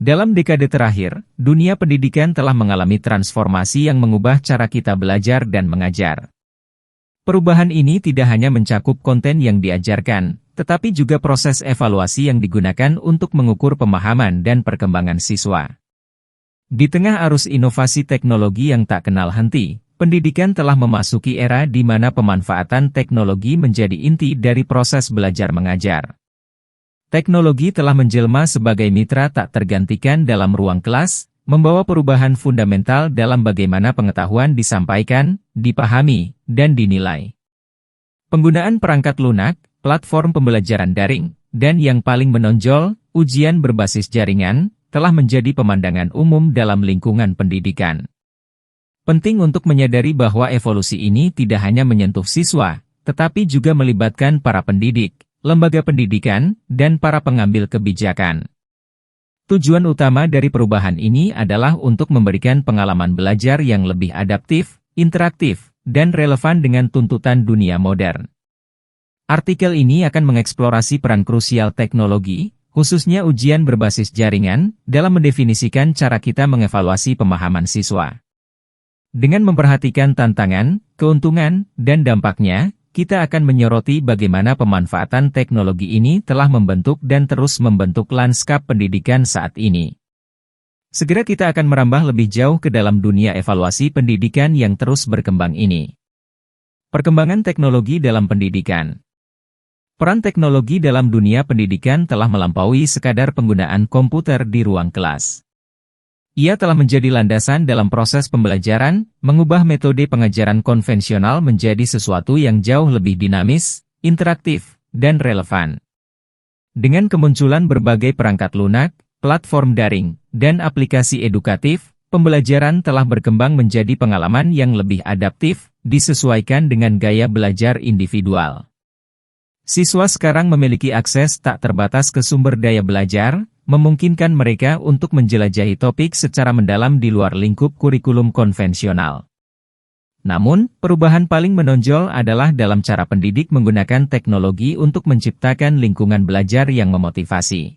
Dalam dekade terakhir, dunia pendidikan telah mengalami transformasi yang mengubah cara kita belajar dan mengajar. Perubahan ini tidak hanya mencakup konten yang diajarkan, tetapi juga proses evaluasi yang digunakan untuk mengukur pemahaman dan perkembangan siswa. Di tengah arus inovasi teknologi yang tak kenal henti, pendidikan telah memasuki era di mana pemanfaatan teknologi menjadi inti dari proses belajar mengajar. Teknologi telah menjelma sebagai mitra tak tergantikan dalam ruang kelas, membawa perubahan fundamental dalam bagaimana pengetahuan disampaikan, dipahami, dan dinilai. Penggunaan perangkat lunak, platform pembelajaran daring, dan yang paling menonjol, ujian berbasis jaringan, telah menjadi pemandangan umum dalam lingkungan pendidikan. Penting untuk menyadari bahwa evolusi ini tidak hanya menyentuh siswa, tetapi juga melibatkan para pendidik, lembaga pendidikan, dan para pengambil kebijakan. Tujuan utama dari perubahan ini adalah untuk memberikan pengalaman belajar yang lebih adaptif, interaktif, dan relevan dengan tuntutan dunia modern. Artikel ini akan mengeksplorasi peran krusial teknologi, khususnya ujian berbasis jaringan, dalam mendefinisikan cara kita mengevaluasi pemahaman siswa. Dengan memperhatikan tantangan, keuntungan, dan dampaknya, kita akan menyoroti bagaimana pemanfaatan teknologi ini telah membentuk dan terus membentuk lanskap pendidikan saat ini. Segera kita akan merambah lebih jauh ke dalam dunia evaluasi pendidikan yang terus berkembang ini. Perkembangan teknologi dalam pendidikan. Peran teknologi dalam dunia pendidikan telah melampaui sekadar penggunaan komputer di ruang kelas. Ia telah menjadi landasan dalam proses pembelajaran, mengubah metode pengajaran konvensional menjadi sesuatu yang jauh lebih dinamis, interaktif, dan relevan. Dengan kemunculan berbagai perangkat lunak, platform daring, dan aplikasi edukatif, pembelajaran telah berkembang menjadi pengalaman yang lebih adaptif, disesuaikan dengan gaya belajar individual. Siswa sekarang memiliki akses tak terbatas ke sumber daya belajar, memungkinkan mereka untuk menjelajahi topik secara mendalam di luar lingkup kurikulum konvensional. Namun, perubahan paling menonjol adalah dalam cara pendidik menggunakan teknologi untuk menciptakan lingkungan belajar yang memotivasi.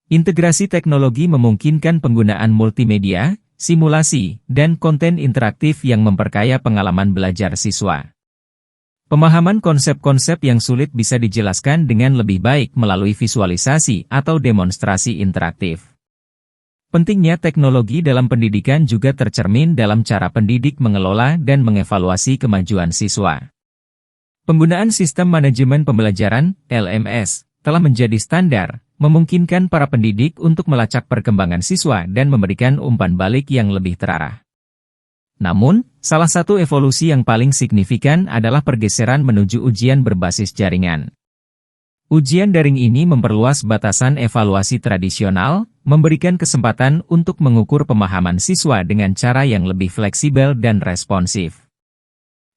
Integrasi teknologi memungkinkan penggunaan multimedia, simulasi, dan konten interaktif yang memperkaya pengalaman belajar siswa. Pemahaman konsep-konsep yang sulit bisa dijelaskan dengan lebih baik melalui visualisasi atau demonstrasi interaktif. Pentingnya teknologi dalam pendidikan juga tercermin dalam cara pendidik mengelola dan mengevaluasi kemajuan siswa. Penggunaan sistem manajemen pembelajaran, LMS, telah menjadi standar, memungkinkan para pendidik untuk melacak perkembangan siswa dan memberikan umpan balik yang lebih terarah. Namun, salah satu evolusi yang paling signifikan adalah pergeseran menuju ujian berbasis jaringan. Ujian daring ini memperluas batasan evaluasi tradisional, memberikan kesempatan untuk mengukur pemahaman siswa dengan cara yang lebih fleksibel dan responsif.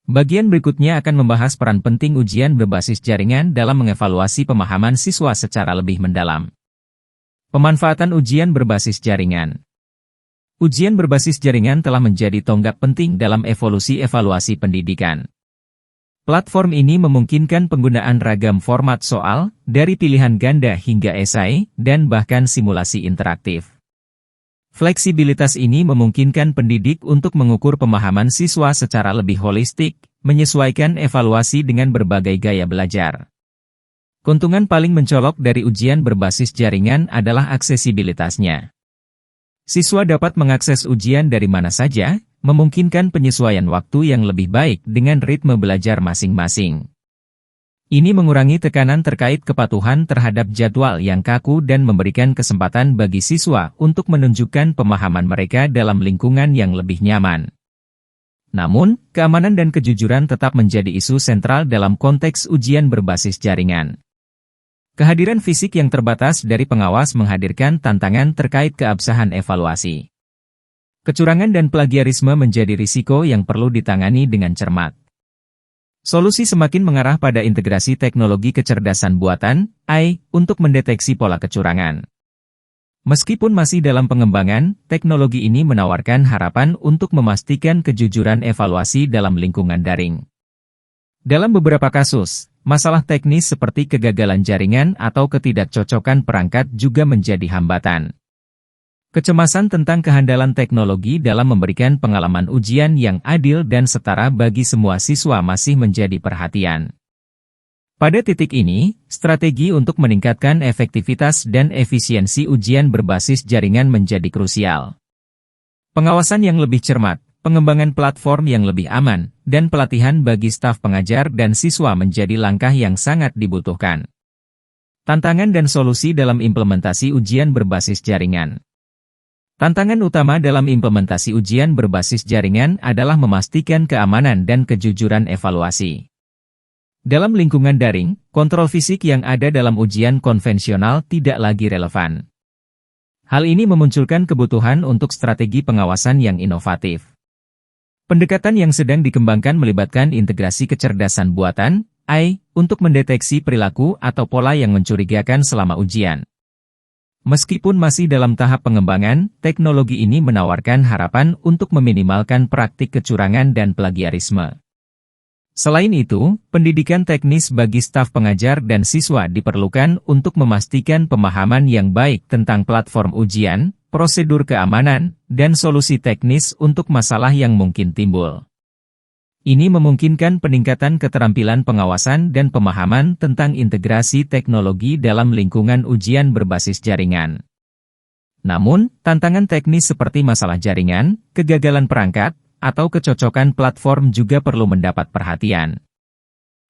Bagian berikutnya akan membahas peran penting ujian berbasis jaringan dalam mengevaluasi pemahaman siswa secara lebih mendalam. Pemanfaatan ujian berbasis jaringan. Ujian berbasis jaringan telah menjadi tonggak penting dalam evolusi evaluasi pendidikan. Platform ini memungkinkan penggunaan ragam format soal, dari pilihan ganda hingga esai, dan bahkan simulasi interaktif. Fleksibilitas ini memungkinkan pendidik untuk mengukur pemahaman siswa secara lebih holistik, menyesuaikan evaluasi dengan berbagai gaya belajar. Keuntungan paling mencolok dari ujian berbasis jaringan adalah aksesibilitasnya. Siswa dapat mengakses ujian dari mana saja, memungkinkan penyesuaian waktu yang lebih baik dengan ritme belajar masing-masing. Ini mengurangi tekanan terkait kepatuhan terhadap jadwal yang kaku dan memberikan kesempatan bagi siswa untuk menunjukkan pemahaman mereka dalam lingkungan yang lebih nyaman. Namun, keamanan dan kejujuran tetap menjadi isu sentral dalam konteks ujian berbasis jaringan. Kehadiran fisik yang terbatas dari pengawas menghadirkan tantangan terkait keabsahan evaluasi. Kecurangan dan plagiarisme menjadi risiko yang perlu ditangani dengan cermat. Solusi semakin mengarah pada integrasi teknologi kecerdasan buatan, AI, untuk mendeteksi pola kecurangan. Meskipun masih dalam pengembangan, teknologi ini menawarkan harapan untuk memastikan kejujuran evaluasi dalam lingkungan daring. Dalam beberapa kasus, masalah teknis seperti kegagalan jaringan atau ketidakcocokan perangkat juga menjadi hambatan. Kecemasan tentang kehandalan teknologi dalam memberikan pengalaman ujian yang adil dan setara bagi semua siswa masih menjadi perhatian. Pada titik ini, strategi untuk meningkatkan efektivitas dan efisiensi ujian berbasis jaringan menjadi krusial. Pengawasan yang lebih cermat, pengembangan platform yang lebih aman, dan pelatihan bagi staf pengajar dan siswa menjadi langkah yang sangat dibutuhkan. Tantangan dan solusi dalam implementasi ujian berbasis jaringan. Tantangan utama dalam implementasi ujian berbasis jaringan adalah memastikan keamanan dan kejujuran evaluasi. Dalam lingkungan daring, kontrol fisik yang ada dalam ujian konvensional tidak lagi relevan. Hal ini memunculkan kebutuhan untuk strategi pengawasan yang inovatif. Pendekatan yang sedang dikembangkan melibatkan integrasi kecerdasan buatan, AI, untuk mendeteksi perilaku atau pola yang mencurigakan selama ujian. Meskipun masih dalam tahap pengembangan, teknologi ini menawarkan harapan untuk meminimalkan praktik kecurangan dan plagiarisme. Selain itu, pendidikan teknis bagi staf pengajar dan siswa diperlukan untuk memastikan pemahaman yang baik tentang platform ujian, prosedur keamanan, dan solusi teknis untuk masalah yang mungkin timbul. Ini memungkinkan peningkatan keterampilan pengawasan dan pemahaman tentang integrasi teknologi dalam lingkungan ujian berbasis jaringan. Namun, tantangan teknis seperti masalah jaringan, kegagalan perangkat, atau kecocokan platform juga perlu mendapat perhatian.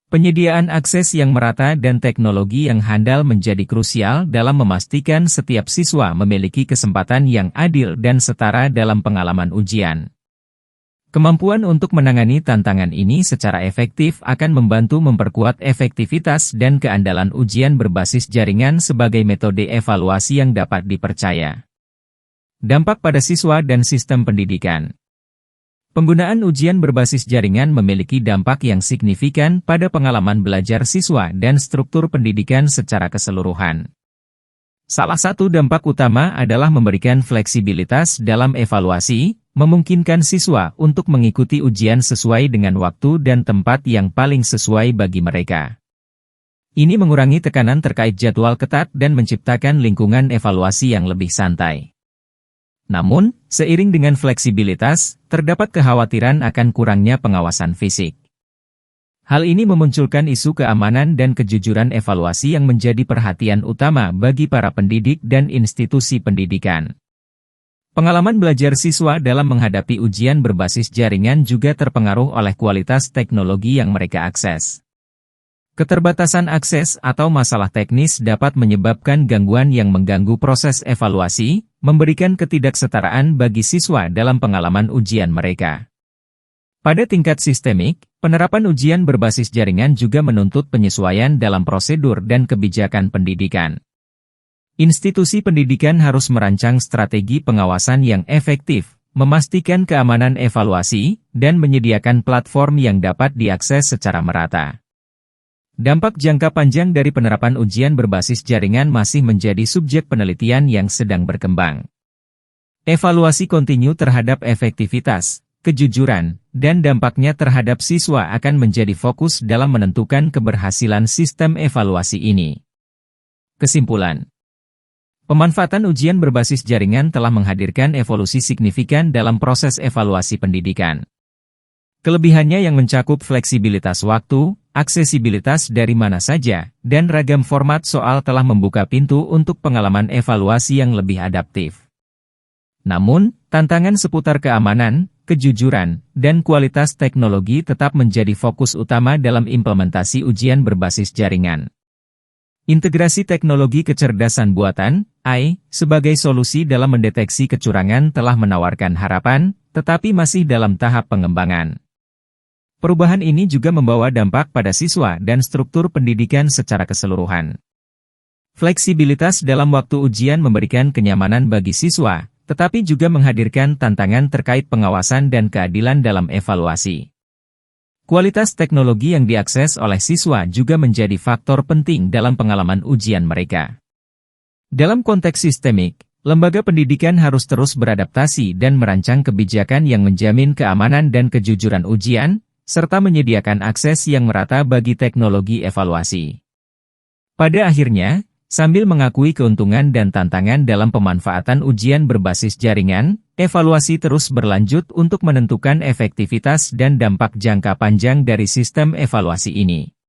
Penyediaan akses yang merata dan teknologi yang handal menjadi krusial dalam memastikan setiap siswa memiliki kesempatan yang adil dan setara dalam pengalaman ujian. Kemampuan untuk menangani tantangan ini secara efektif akan membantu memperkuat efektivitas dan keandalan ujian berbasis jaringan sebagai metode evaluasi yang dapat dipercaya. Dampak pada siswa dan sistem pendidikan. Penggunaan ujian berbasis jaringan memiliki dampak yang signifikan pada pengalaman belajar siswa dan struktur pendidikan secara keseluruhan. Salah satu dampak utama adalah memberikan fleksibilitas dalam evaluasi, memungkinkan siswa untuk mengikuti ujian sesuai dengan waktu dan tempat yang paling sesuai bagi mereka. Ini mengurangi tekanan terkait jadwal ketat dan menciptakan lingkungan evaluasi yang lebih santai. Namun, seiring dengan fleksibilitas, terdapat kekhawatiran akan kurangnya pengawasan fisik. Hal ini memunculkan isu keamanan dan kejujuran evaluasi yang menjadi perhatian utama bagi para pendidik dan institusi pendidikan. Pengalaman belajar siswa dalam menghadapi ujian berbasis jaringan juga terpengaruh oleh kualitas teknologi yang mereka akses. Keterbatasan akses atau masalah teknis dapat menyebabkan gangguan yang mengganggu proses evaluasi, memberikan ketidaksetaraan bagi siswa dalam pengalaman ujian mereka. Pada tingkat sistemik, penerapan ujian berbasis jaringan juga menuntut penyesuaian dalam prosedur dan kebijakan pendidikan. Institusi pendidikan harus merancang strategi pengawasan yang efektif, memastikan keamanan evaluasi, dan menyediakan platform yang dapat diakses secara merata. Dampak jangka panjang dari penerapan ujian berbasis jaringan masih menjadi subjek penelitian yang sedang berkembang. Evaluasi kontinu terhadap efektivitas, kejujuran, dan dampaknya terhadap siswa akan menjadi fokus dalam menentukan keberhasilan sistem evaluasi ini. Kesimpulan. Pemanfaatan ujian berbasis jaringan telah menghadirkan evolusi signifikan dalam proses evaluasi pendidikan. Kelebihannya yang mencakup fleksibilitas waktu, aksesibilitas dari mana saja, dan ragam format soal telah membuka pintu untuk pengalaman evaluasi yang lebih adaptif. Namun, tantangan seputar keamanan, kejujuran, dan kualitas teknologi tetap menjadi fokus utama dalam implementasi ujian berbasis jaringan. Integrasi teknologi kecerdasan buatan, AI, sebagai solusi dalam mendeteksi kecurangan telah menawarkan harapan, tetapi masih dalam tahap pengembangan. Perubahan ini juga membawa dampak pada siswa dan struktur pendidikan secara keseluruhan. Fleksibilitas dalam waktu ujian memberikan kenyamanan bagi siswa, tetapi juga menghadirkan tantangan terkait pengawasan dan keadilan dalam evaluasi. Kualitas teknologi yang diakses oleh siswa juga menjadi faktor penting dalam pengalaman ujian mereka. Dalam konteks sistemik, lembaga pendidikan harus terus beradaptasi dan merancang kebijakan yang menjamin keamanan dan kejujuran ujian, serta menyediakan akses yang merata bagi teknologi evaluasi. Pada akhirnya, Sambil mengakui keuntungan dan tantangan dalam pemanfaatan ujian berbasis jaringan, evaluasi terus berlanjut untuk menentukan efektivitas dan dampak jangka panjang dari sistem evaluasi ini.